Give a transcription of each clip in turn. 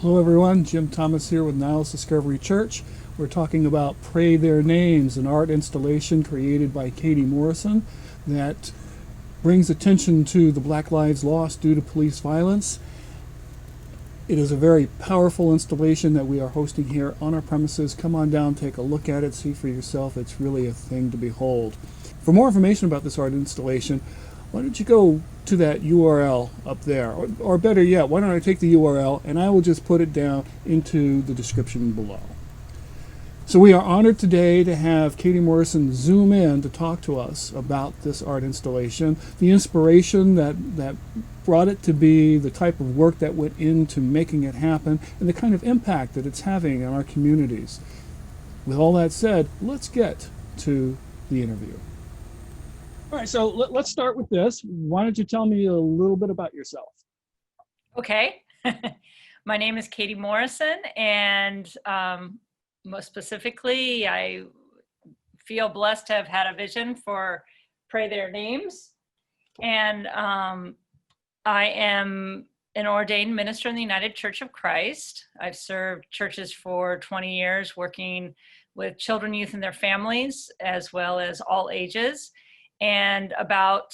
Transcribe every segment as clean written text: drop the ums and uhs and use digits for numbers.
Hello everyone, Jim Thomas here with Niles Discovery Church. We're talking about Pray Their Names, an art installation created by Katie Morrison that brings attention to the Black Lives Lost due to police violence. It is a very powerful installation that we are hosting here on our premises. Come on down, take a look at it, see for yourself. It's really a thing to behold. For more information about this art installation, why don't you go to that URL up there? Or better yet, why don't I take the URL and I will just put it down into the description below. So we are honored today to have Katie Morrison zoom in to talk to us about this art installation, the inspiration that brought it to be, the type of work that went into making it happen, and the kind of impact that it's having on our communities. With all that said, let's get to the interview. All right, so let's start with this. Why don't you tell me a little bit about yourself? Okay. My name is Katie Morrison, and most specifically, I feel blessed to have had a vision for Pray Their Names. And I am an ordained minister in the United Church of Christ. I've served churches for 20 years, working with children, youth, and their families, as well as all ages. And about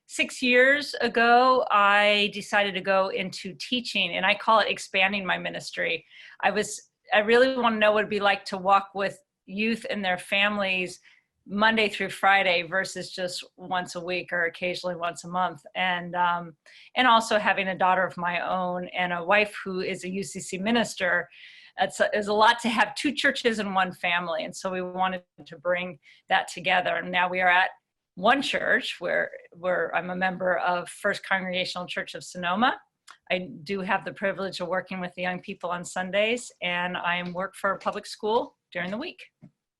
6 years ago, I decided to go into teaching, and I call it expanding my ministry. I really want to know what it'd be like to walk with youth and their families Monday through Friday versus just once a week or occasionally once a month. And also having a daughter of my own and a wife who is a UCC minister, it's a lot to have two churches in one family. And so we wanted to bring that together. And now we are at one church where I'm a member of First Congregational Church of Sonoma. I do have the privilege of working with the young people on Sundays, and I work for a public school during the week.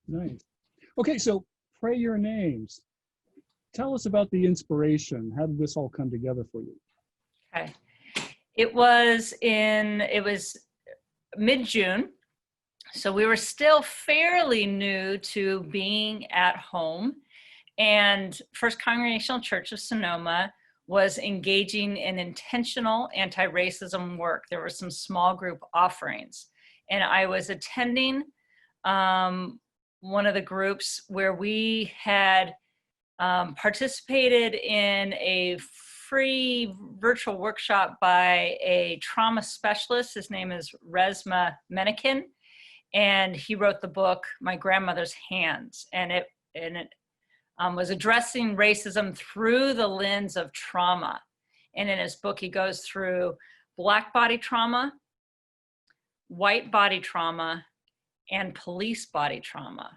Nice. Okay, so Pray Your Names. Tell us about the inspiration. How did this all come together for you? Okay. It was mid-June, so we were still fairly new to being at home, and First Congregational Church of Sonoma was engaging in intentional anti-racism work. There were some small group offerings, and I was attending one of the groups where we had participated in a free virtual workshop by a trauma specialist. His name is Resma Menikin, and he wrote the book, My Grandmother's Hands, and it was addressing racism through the lens of trauma. And in his book, he goes through Black body trauma, white body trauma, and police body trauma.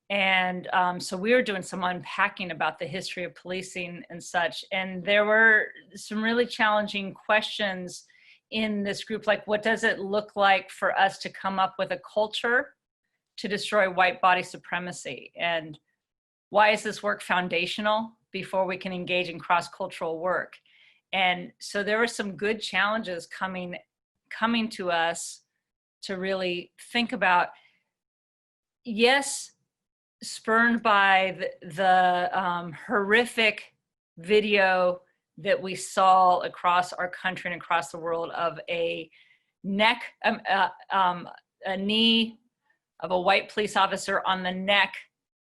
And so we were doing some unpacking about the history of policing and such. And there were some really challenging questions in this group, like what does it look like for us to come up with a culture to destroy white body supremacy? And why is this work foundational before we can engage in cross-cultural work? And so there were some good challenges coming to us to really think about, yes, spurned by the horrific video that we saw across our country and across the world of a knee of a white police officer on the neck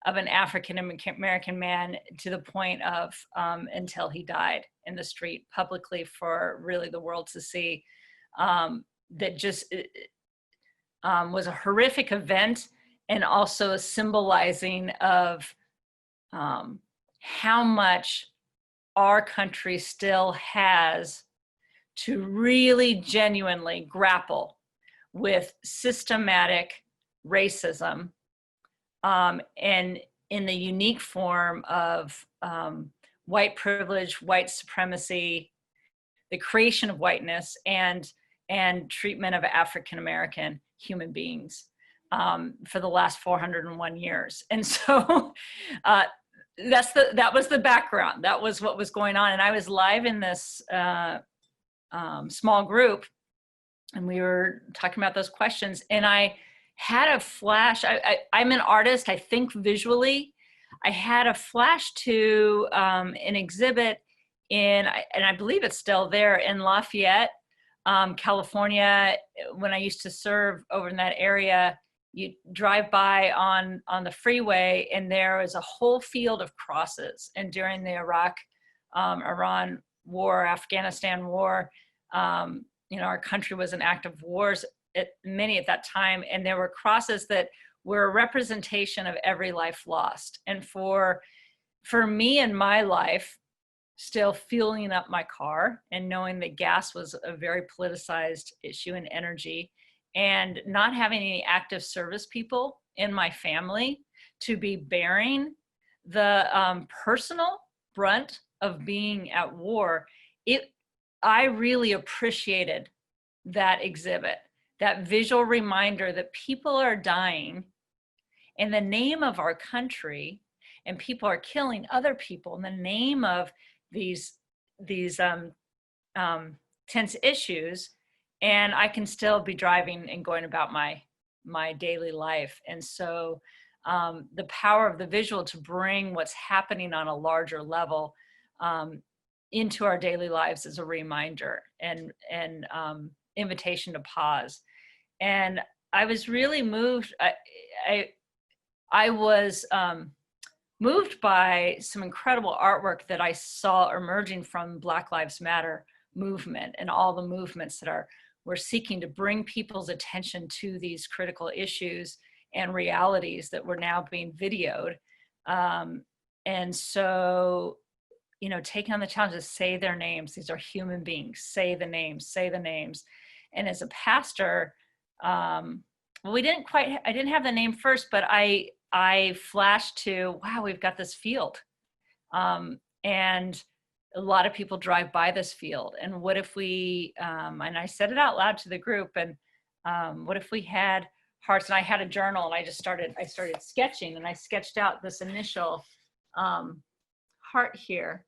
of an African American man to the point of until he died in the street publicly for really the world to see. That just was a horrific event, and also a symbolizing of how much our country still has to really genuinely grapple with systematic racism, and in the unique form of white privilege, white supremacy, the creation of whiteness, and treatment of African American human beings for the last 401 years. And so that was the background. That was what was going on. And I was live in this small group, and we were talking about those questions, and I had a flash. I'm an artist, I think visually. I had a flash to an exhibit and I believe it's still there in Lafayette, California, when I used to serve over in that area, you drive by on the freeway and there is a whole field of crosses. And during the Iran war, Afghanistan war, our country was in active wars many at that time. And there were crosses that were a representation of every life lost. And for me in my life, still fueling up my car and knowing that gas was a very politicized issue and energy, and not having any active service people in my family to be bearing the personal brunt of being at war, I really appreciated that exhibit, that visual reminder that people are dying in the name of our country, and people are killing other people in the name of these tense issues, and I can still be driving and going about my daily life. And so the power of the visual to bring what's happening on a larger level into our daily lives is a reminder and invitation to pause. And I was really moved. I was moved by some incredible artwork that I saw emerging from Black Lives Matter movement and all the movements that we're seeking to bring people's attention to these critical issues and realities that were now being videoed. And so, taking on the challenge to say their names. These are human beings. Say the names, say the names. And as a pastor, I didn't have the name first, but I flashed to, wow, we've got this field. And a lot of people drive by this field. And what if we, and I said it out loud to the group, and what if we had hearts? And I had a journal, and I started sketching, and I sketched out this initial heart here.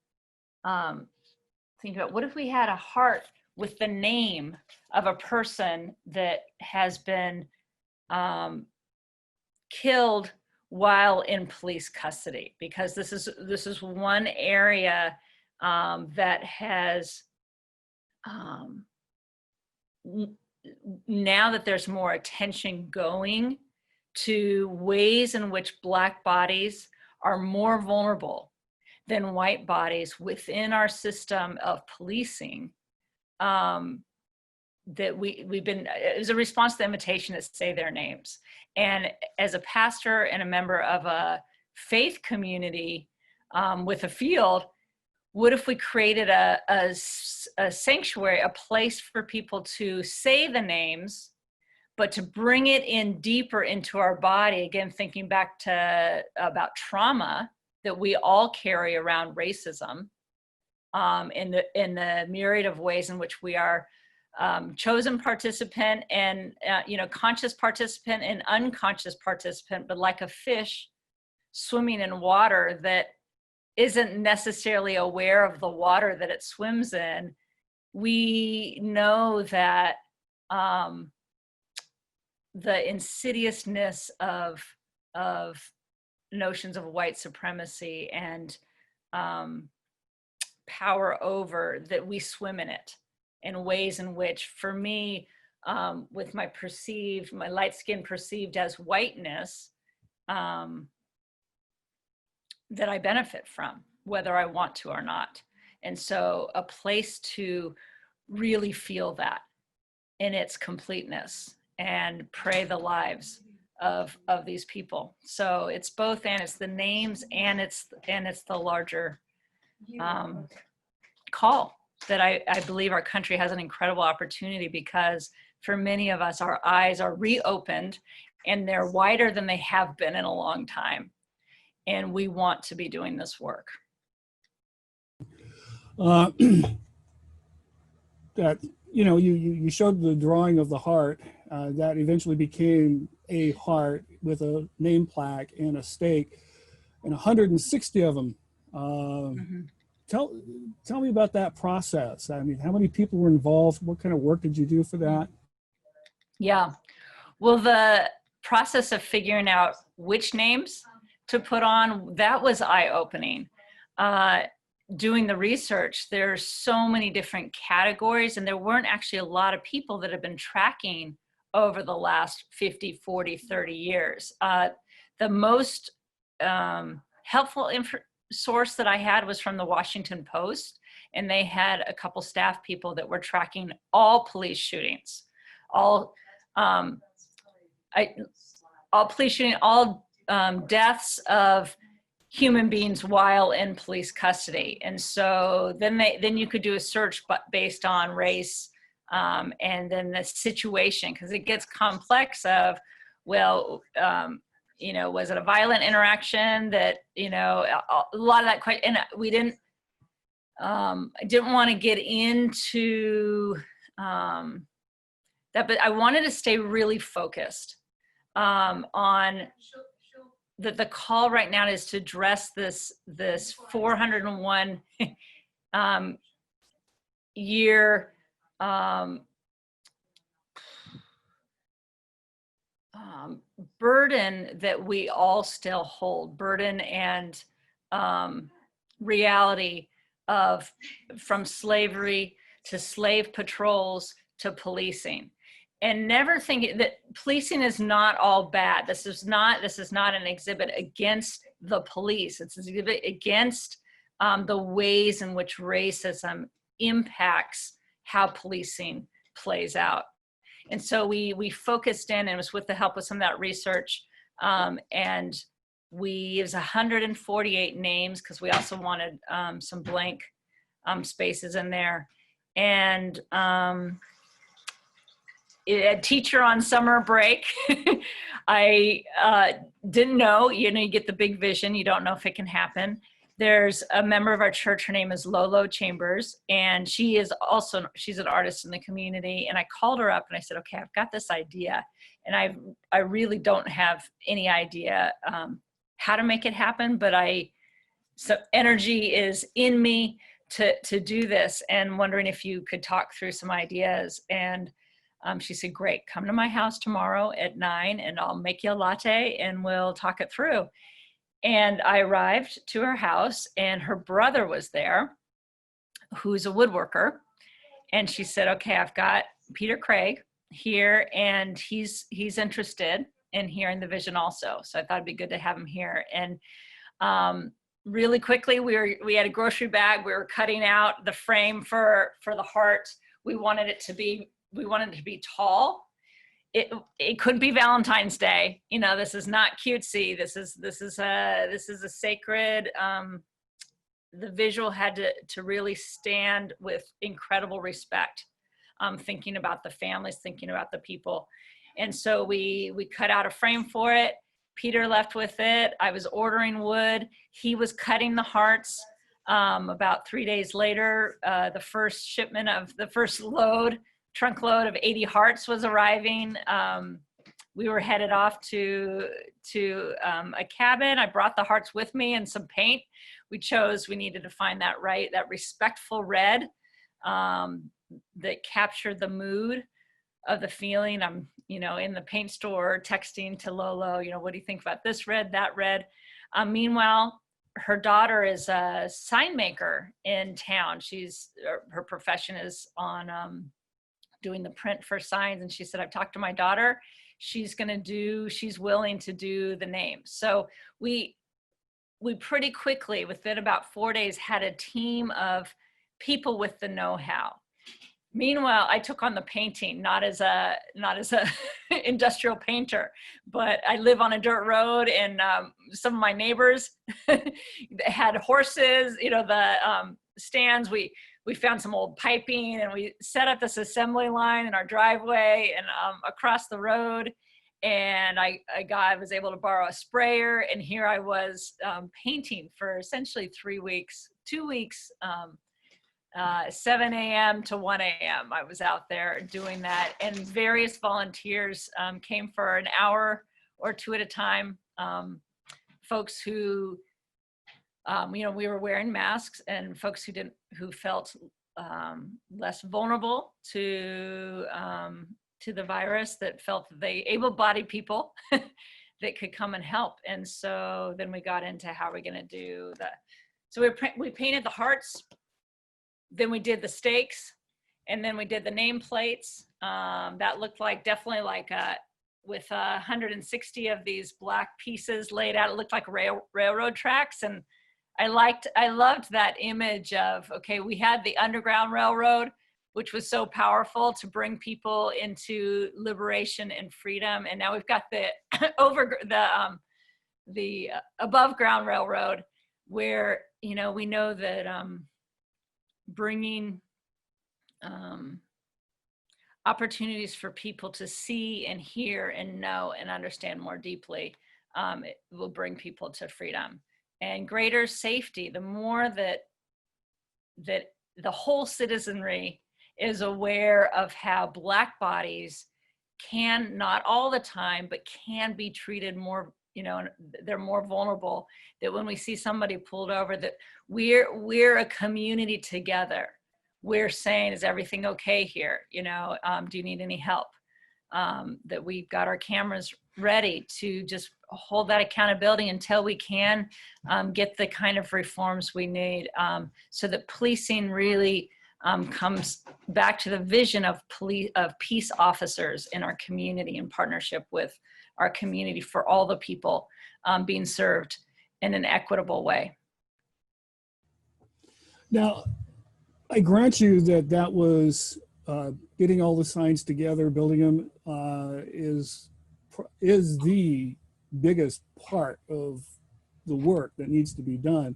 Think about, what if we had a heart with the name of a person that has been killed while in police custody? Because this is one area that has, now that there's more attention going to ways in which Black bodies are more vulnerable than white bodies within our system of policing, that we've been, it was a response to the invitation to say their names. And as a pastor and a member of a faith community with a field, what if we created a sanctuary, a place for people to say the names, but to bring it in deeper into our body? Again, thinking back to about trauma that we all carry around racism, in the myriad of ways in which we are chosen participant and conscious participant and unconscious participant, but like a fish swimming in water that isn't necessarily aware of the water that it swims in. We know that the insidiousness of notions of white supremacy and power over, that we swim in it in ways in which, for me, with my light skin perceived as whiteness, that I benefit from, whether I want to or not. And so a place to really feel that in its completeness and pray the lives of these people. So it's both, and it's the names, and it's the larger call that I believe our country has an incredible opportunity, because for many of us, our eyes are reopened and they're wider than they have been in a long time. And we want to be doing this work. That, you showed the drawing of the heart that eventually became a heart with a name plaque and a stake, and 160 of them. Tell me about that process. I mean, how many people were involved? What kind of work did you do for that? Yeah, well, the process of figuring out which names to put on, that was eye-opening. doing the research, there's so many different categories, and there weren't actually a lot of people that have been tracking over the last 50, 40, 30 years. The most helpful source that I had was from the Washington Post, and they had a couple staff people that were tracking all police shootings, all police shooting, all deaths of human beings while in police custody. And so then you could do a search based on race, and then the situation, because it gets complex of, well, was it a violent interaction that, a lot of that question, and we didn't, I didn't want to get into that, but I wanted to stay really focused on the call right now is to address this 401 year burden that we all still hold, burden and reality of from slavery to slave patrols to policing. And never think that policing is not all bad. This is not an exhibit against the police. It's an exhibit against the ways in which racism impacts how policing plays out. And so we focused in, and it was with the help of some of that research, and it was 148 names, because we also wanted some blank spaces in there. And a teacher on summer break. I didn't know, you get the big vision, you don't know if it can happen. There's a member of our church, her name is Lolo Chambers, and she's an artist in the community. And I called her up and I said, okay, I've got this idea, and I really don't have any idea how to make it happen, but so energy is in me to do this, and wondering if you could talk through some ideas. And she said, great, come to my house tomorrow at 9 and I'll make you a latte and we'll talk it through. And I arrived to her house, and her brother was there, who's a woodworker. And she said, okay, I've got Peter Craig here, and he's interested in hearing the vision also. So I thought it'd be good to have him here. And really quickly, we had a grocery bag. We were cutting out the frame for the heart. We wanted it to be tall. It could be Valentine's Day. This is not cutesy. This is a sacred. The visual had to really stand with incredible respect, thinking about the families, thinking about the people. And so we cut out a frame for it. Peter left with it. I was ordering wood. He was cutting the hearts. About 3 days later, the first shipment of the first trunk load of 80 hearts was arriving. We were headed off to a cabin. I brought the hearts with me and some paint. We needed to find that respectful red that captured the mood of the feeling. I'm, in the paint store texting to Lolo, what do you think about this red, that red? Meanwhile, her daughter is a sign maker in town. Her profession is on doing the print for signs. And she said, I've talked to my daughter. She's willing to do the names. So we pretty quickly, within about 4 days, had a team of people with the know-how. Meanwhile, I took on the painting, not as a industrial painter, but I live on a dirt road, and some of my neighbors had horses, the stands. We found some old piping, and we set up this assembly line in our driveway and across the road. And I was able to borrow a sprayer, and here I was painting for essentially 3 weeks, 2 weeks, 7 a.m. to 1 a.m. I was out there doing that, and various volunteers came for an hour or two at a time. Folks who, we were wearing masks, and folks who felt less vulnerable to the virus, that felt able-bodied people that could come and help. And so then we got into how we're going to do So we painted the hearts, then we did the stakes, and then we did the nameplates. That looked like definitely like with 160 of these black pieces laid out. It looked like railroad tracks, and I loved that image of, okay, we had the Underground Railroad, which was so powerful to bring people into liberation and freedom, and now we've got the the above ground railroad, where we know that bringing opportunities for people to see and hear and know and understand more deeply, it will bring people to freedom and greater safety. The more that the whole citizenry is aware of how Black bodies can, not all the time, but can be treated more, they're more vulnerable, that when we see somebody pulled over, that we're a community together. We're saying, is everything okay here? Do you need any help? That we've got our cameras ready to just hold that accountability until we can get the kind of reforms we need, so that policing really comes back to the vision of peace officers in our community, in partnership with our community, for all the people being served in an equitable way. Now, I grant you that was getting all the signs together, building them is the biggest part of the work that needs to be done.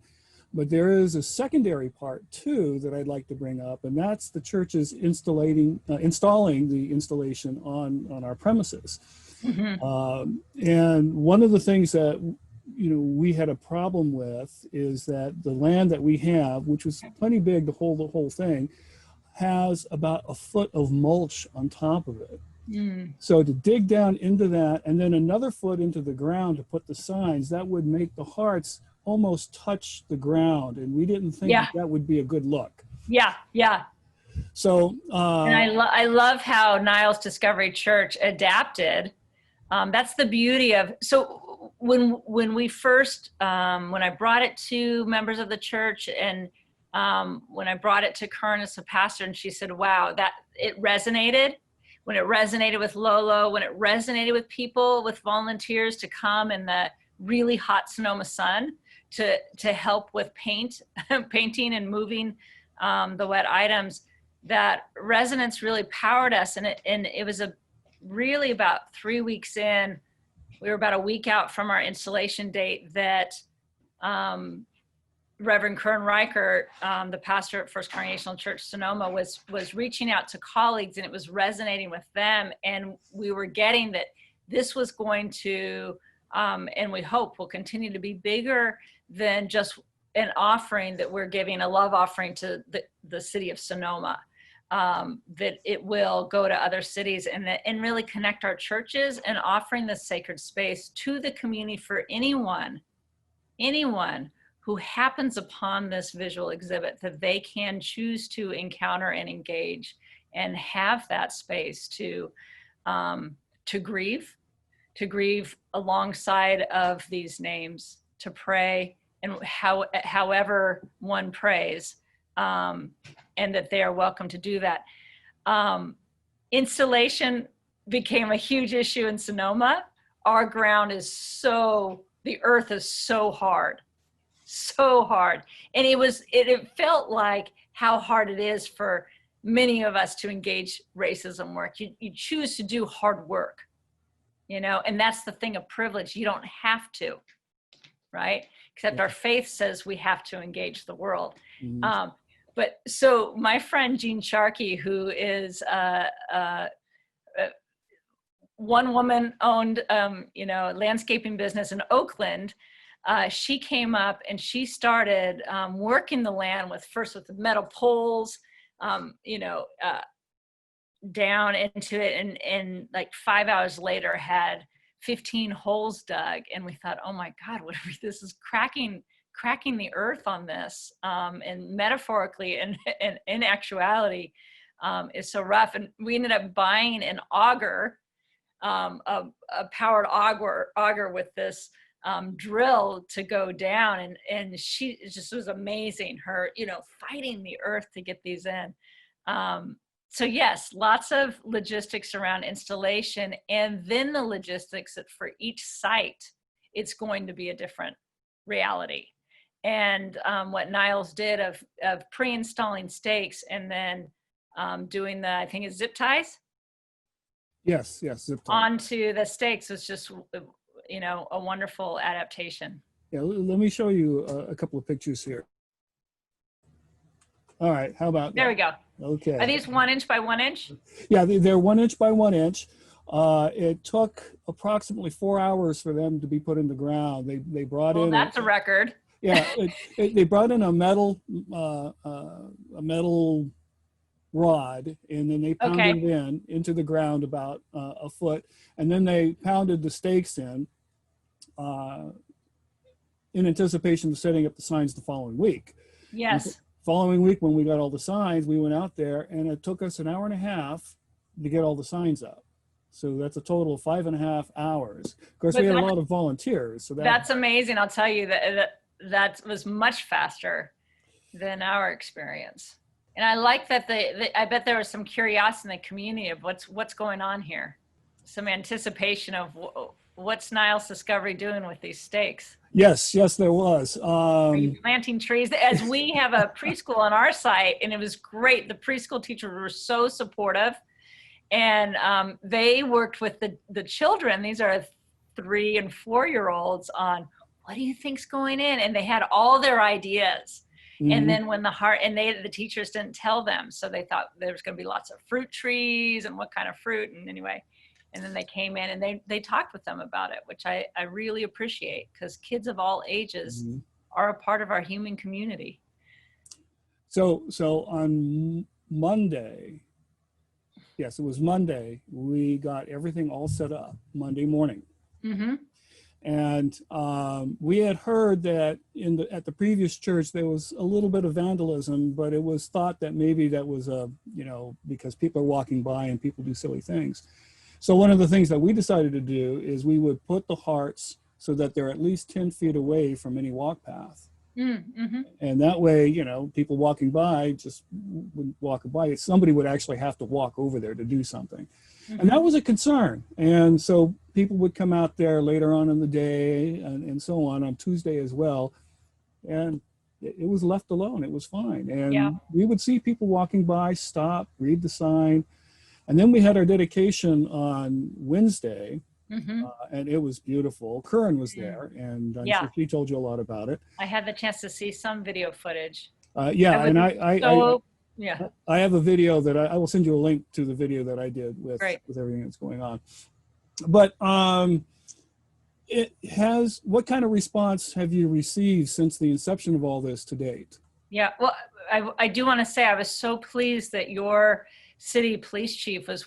But there is a secondary part too that I'd like to bring up, and that's the church's installing the installation on our premises. Mm-hmm. And one of the things that we had a problem with is that the land that we have, which was plenty big to hold the whole thing, has about a foot of mulch on top of it. Mm. So to dig down into that and then another foot into the ground to put the signs, that would make the hearts almost touch the ground, and we didn't think that would be a good look. Yeah. So and I love how Niles Discovery Church adapted. That's the beauty of, so when we first, when I brought it to members of the church, and when I brought it to Kern as a pastor, and she said, wow, that it resonated. When it resonated with Lolo, when it resonated with people, with volunteers to come in the really hot Sonoma sun to help with painting and moving the wet items, that resonance really powered us. And it was really about 3 weeks in, we were about a week out from our installation date, that Reverend Kern Reichert, the pastor at First Congregational Church Sonoma, was reaching out to colleagues, and it was resonating with them. And we were getting that this was going to, and we hope will continue to be bigger than just an offering that we're giving, a love offering to the city of Sonoma, that it will go to other cities and really connect our churches, and offering this sacred space to the community for anyone who happens upon this visual exhibit, that they can choose to encounter and engage and have that space to grieve alongside of these names, to pray, and however one prays, and that they are welcome to do that. Installation became a huge issue in Sonoma. Our ground is the earth is so hard. And it felt like how hard it is for many of us to engage racism work. You choose to do hard work, and that's the thing of privilege. You don't have to, right? Except our faith says we have to engage the world. Mm-hmm. But so my friend Jean Sharkey, who is one woman owned, landscaping business in Oakland, she came up and she started working the land first with the metal poles, down into it, and like 5 hours later had 15 holes dug. And we thought, oh my God, this is cracking the earth on this, and metaphorically and in actuality is so rough. And we ended up buying an auger, a powered auger with this drill to go down, and she just was amazing, her, fighting the earth to get these in. So yes, lots of logistics around installation, and then the logistics that for each site, it's going to be a different reality. And what Niles did of pre-installing stakes and then doing the, I think it's zip ties Yes, zip tie. onto the stakes was just, a wonderful adaptation. Yeah, let me show you a couple of pictures here. All right, how about There that? we go. Okay. Are these 1 inch by 1 inch? Yeah, they're 1 inch by 1 inch. It took approximately 4 hours for them to be put in the ground. They brought Well, in that's a record. yeah, they brought in a metal rod, and then they pounded it into the ground about a foot, and then they pounded the stakes in anticipation of setting up the signs the following week. Yes. Following week, when we got all the signs, we went out there, and it took us an hour and a half to get all the signs up. So that's a total of 5.5 hours. Of course, we had a lot of volunteers. So that's amazing. I'll tell you that was much faster than our experience. And I like that I bet there was some curiosity in the community of what's going on here. Some anticipation of what's Niles Discovery doing with these stakes. Yes, there was. Are you planting trees? As we have a preschool on our site, and it was great. The preschool teachers were so supportive, and they worked with the children. These are 3 and 4-year-olds on what do you think's going in, and they had all their ideas. Mm-hmm. And then when the teachers didn't tell them, so they thought there was going to be lots of fruit trees and what kind of fruit, and anyway. And then they came in and they talked with them about it, which I really appreciate, because kids of all ages mm-hmm. are a part of our human community. So on Monday, yes, it was Monday, we got everything all set up Monday morning. Mm-hmm. And we had heard that at the previous church, there was a little bit of vandalism, but it was thought that maybe that was because people are walking by and people do silly things. So one of the things that we decided to do is we would put the hearts so that they're at least 10 feet away from any walk path. Mm-hmm. And that way, people walking by just wouldn't walk by. Somebody would actually have to walk over there to do something. Mm-hmm. And that was a concern. And so people would come out there later on in the day and so on Tuesday as well. And it was left alone. It was fine. And we would see people walking by, stop, read the sign. And then we had our dedication on Wednesday, mm-hmm. And it was beautiful. Curran was there, and I'm sure she told you a lot about it. I had the chance to see some video footage. I have a video that I will send you a link to the video that I did with everything that's going on. But what kind of response have you received since the inception of all this to date? Yeah, well, I do want to say I was so pleased that your city police chief was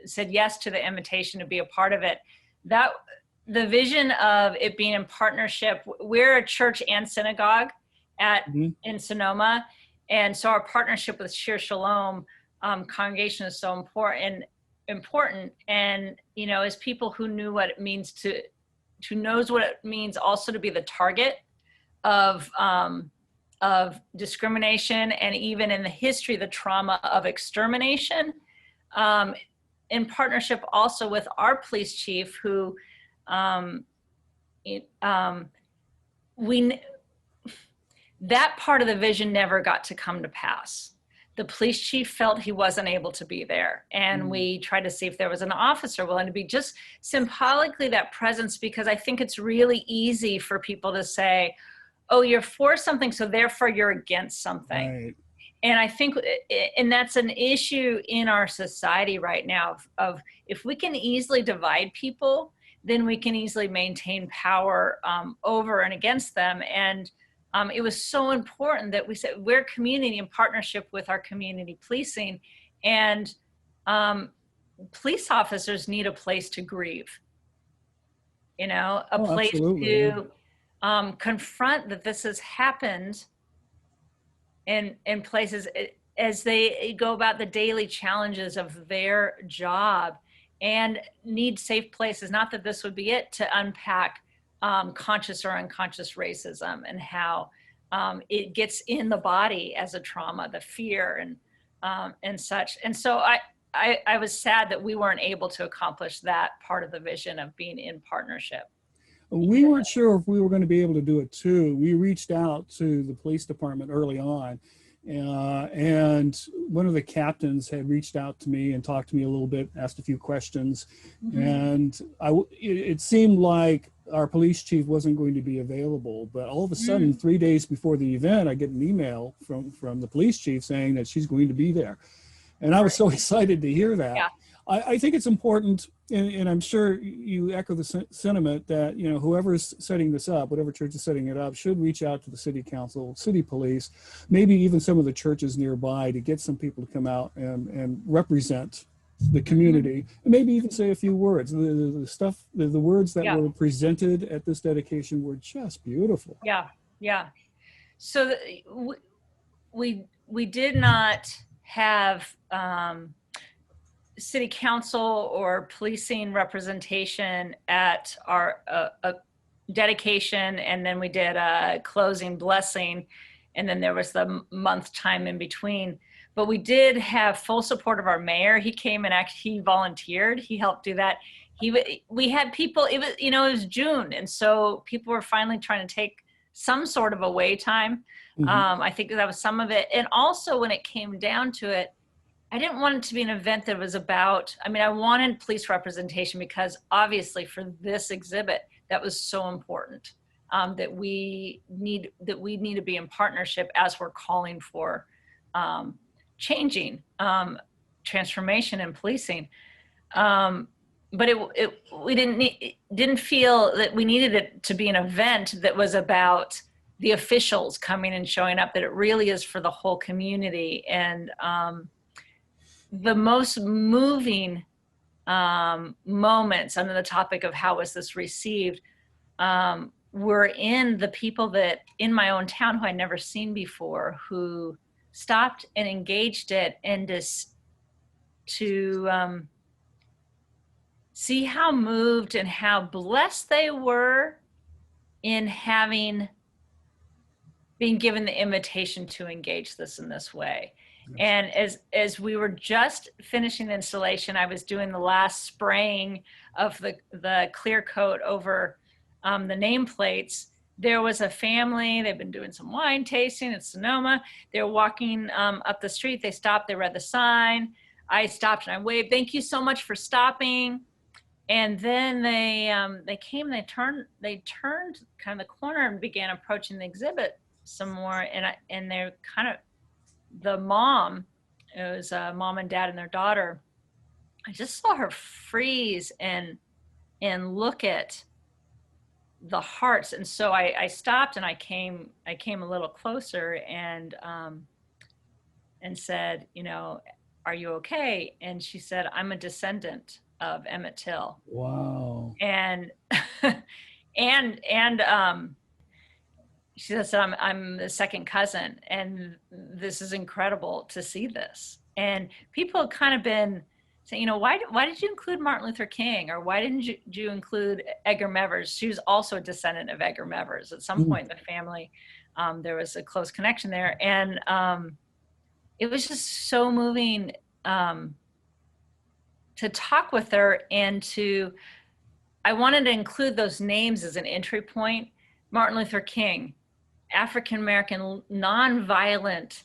said yes to the invitation to be a part of it. That the vision of it being in partnership, we're a church and synagogue in Sonoma. And so our partnership with Shir Shalom congregation is so important. And, as people who knew what it means who knows what it means also to be the target of discrimination, and even in the history, the trauma of extermination, in partnership also with our police chief, who that part of the vision never got to come to pass. The police chief felt he wasn't able to be there. And we tried to see if there was an officer willing to be just symbolically that presence, because I think it's really easy for people to say, oh, you're for something, so therefore you're against something. Right. And I think, and that's an issue in our society right now of if we can easily divide people, then we can easily maintain power over and against them. And it was so important that we said we're community in partnership with our community policing, and police officers need a place to grieve, a place to confront that this has happened in places as they go about the daily challenges of their job. and need safe places. Not that this would be it, to unpack conscious or unconscious racism and how it gets in the body as a trauma, the fear and such. And so I was sad that we weren't able to accomplish that part of the vision of being in partnership. We weren't sure if we were going to be able to do it too. We reached out to the police department early on, and one of the captains had reached out to me and talked to me a little bit, asked a few questions, and it seemed like our police chief wasn't going to be available. But all of a sudden, 3 days before the event, I get an email from the police chief saying that she's going to be there. And I was so excited to hear that. Yeah. I think it's important, and I'm sure you echo the sentiment that, you know, whoever's setting this up, whatever church is setting it up, should reach out to the city council, city police, maybe even some of the churches nearby, to get some people to come out and represent the community, and maybe even say a few words. The words that were presented at this dedication were just beautiful. Yeah, yeah. So we did not have city council or policing representation at our dedication, and then we did a closing blessing, and then there was the month time in between. But we did have full support of our mayor. He came and he volunteered. He helped do that. We had people. It was, you know, it was June, and so people were finally trying to take some sort of away time. I think that was some of it. And also, when it came down to it, I didn't want it to be an event that was about, I mean, I wanted police representation because obviously for this exhibit, that was so important, that we need to be in partnership as we're calling for changing, transformation in policing. But we didn't feel that we needed it to be an event that was about the officials coming and showing up, that it really is for the whole community. And the most moving moments under the topic of how was this received were in the people that in my own town who I'd never seen before, who stopped and engaged it, and to see how moved and how blessed they were in being given the invitation to engage this in this way. And as we were just finishing the installation, I was doing the last spraying of the clear coat over the nameplates. There was a family, they've been doing some wine tasting in Sonoma. They were walking up the street. They stopped, they read the sign. I stopped and I waved, "Thank you so much for stopping." And then they came, they turned kind of the corner and began approaching the exhibit some more. And they're kind of, the mom, it was a mom and dad and their daughter, I just saw her freeze and look at the hearts. And so I stopped and I came a little closer and said, you know, "Are you okay?" And she said, "I'm a descendant of Emmett Till." Wow. And she says, I'm the second cousin, and this is incredible to see this. And people have kind of been saying, you know, why did you include Martin Luther King, or why didn't you include Edgar Mevers? She was also a descendant of Edgar Mevers. At some point in the family, there was a close connection there. And it was just so moving to talk with her, and I wanted to include those names as an entry point. Martin Luther King, African-American, nonviolent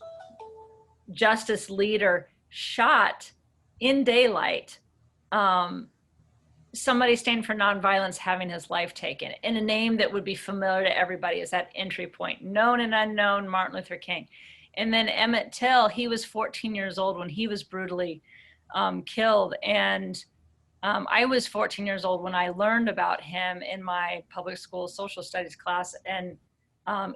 justice leader, shot in daylight. Somebody standing for nonviolence having his life taken, and a name that would be familiar to everybody as that entry point. Known and unknown, Martin Luther King. And then Emmett Till, he was 14 years old when he was brutally killed. And I was 14 years old when I learned about him in my public school social studies class, and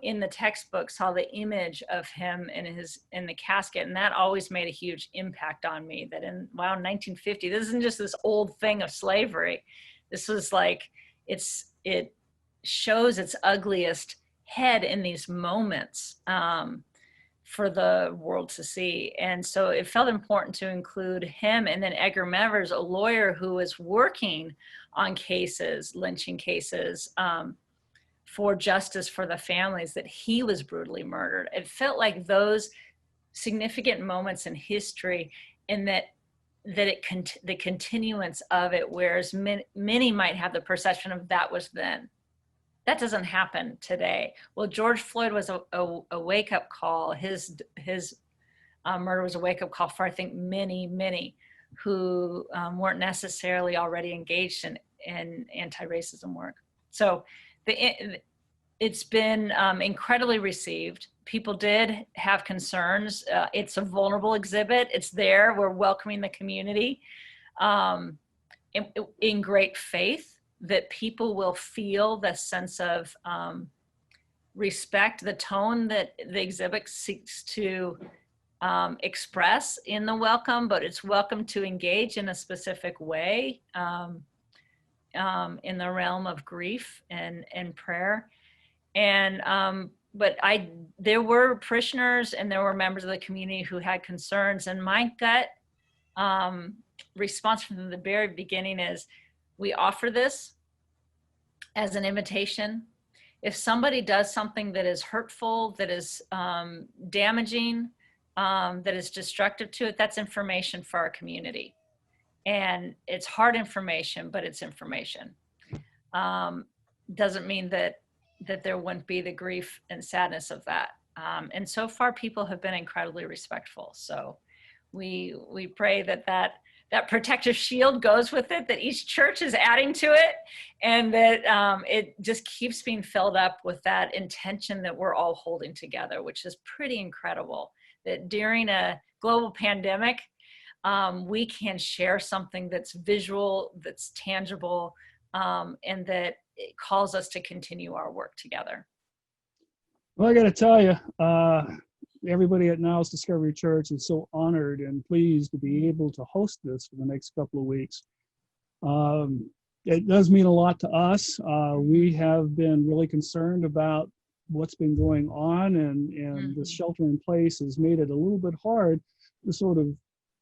in the textbook saw the image of him in the casket. And that always made a huge impact on me, that in 1950, this isn't just this old thing of slavery. This was like, it shows its ugliest head in these moments. for the world to see. And so it felt important to include him. And then Edgar Mevers, a lawyer who was working on cases, lynching cases, for justice for the families that he was brutally murdered. It felt like those significant moments in history, and the continuance of it, whereas many might have the perception of that was then. That doesn't happen today. Well, George Floyd was a wake-up call. His murder was a wake-up call for, I think, many who weren't necessarily already engaged in anti-racism work. So it's been incredibly received. People did have concerns. It's a vulnerable exhibit. It's there. We're welcoming the community in great faith that people will feel the sense of respect, the tone that the exhibit seeks to express in the welcome, but it's welcome to engage in a specific way in the realm of grief and prayer. And but there were parishioners and there were members of the community who had concerns, and my gut response from the very beginning is, we offer this as an invitation. If somebody does something that is hurtful, that is damaging, that is destructive to it, that's information for our community. And it's hard information, but it's information. Doesn't mean that there wouldn't be the grief and sadness of that. And so far, people have been incredibly respectful. So we pray that protective shield goes with it, that each church is adding to it, and that it just keeps being filled up with that intention that we're all holding together, which is pretty incredible. That during a global pandemic, we can share something that's visual, that's tangible, and that it calls us to continue our work together. Well, I got to tell you, everybody at Niles Discovery Church is so honored and pleased to be able to host this for the next couple of weeks. It does mean a lot to us. We have been really concerned about what's been going on, and the shelter in place has made it a little bit hard to sort of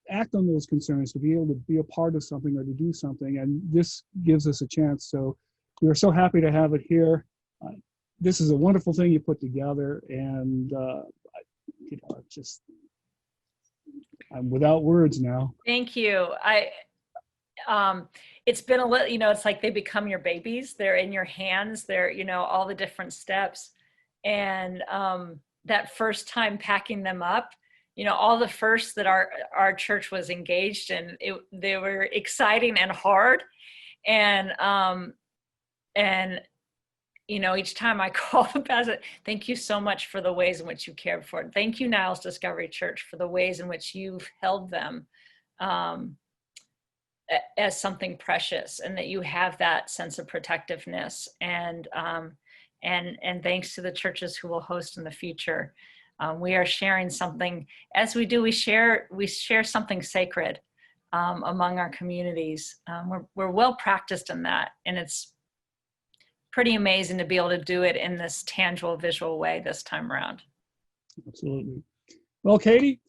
act on those concerns, to be able to be a part of something or to do something. And this gives us a chance. So we're so happy to have it here. This is a wonderful thing you put together, and I'm without words now. Thank you. It's been a little, it's like they become your babies. They're in your hands. They're, all the different steps. And that first time packing them up, all the firsts that our church was engaged in, they were exciting and hard. And each time I call the pastor, thank you so much for the ways in which you cared for it. Thank you, Niles Discovery Church, for the ways in which you've held them as something precious, and that you have that sense of protectiveness. And thanks to the churches who will host in the future. We are sharing something, as we do, we share something sacred among our communities. We're well practiced in that, and it's pretty amazing to be able to do it in this tangible, visual way this time around. Absolutely. Well, Katie,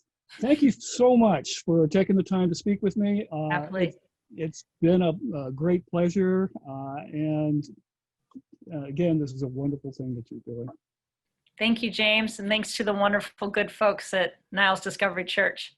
thank you so much for taking the time to speak with me. Absolutely. It's been a great pleasure. And again, this is a wonderful thing that you're doing. Thank you, James. And thanks to the wonderful, good folks at Niles Discovery Church.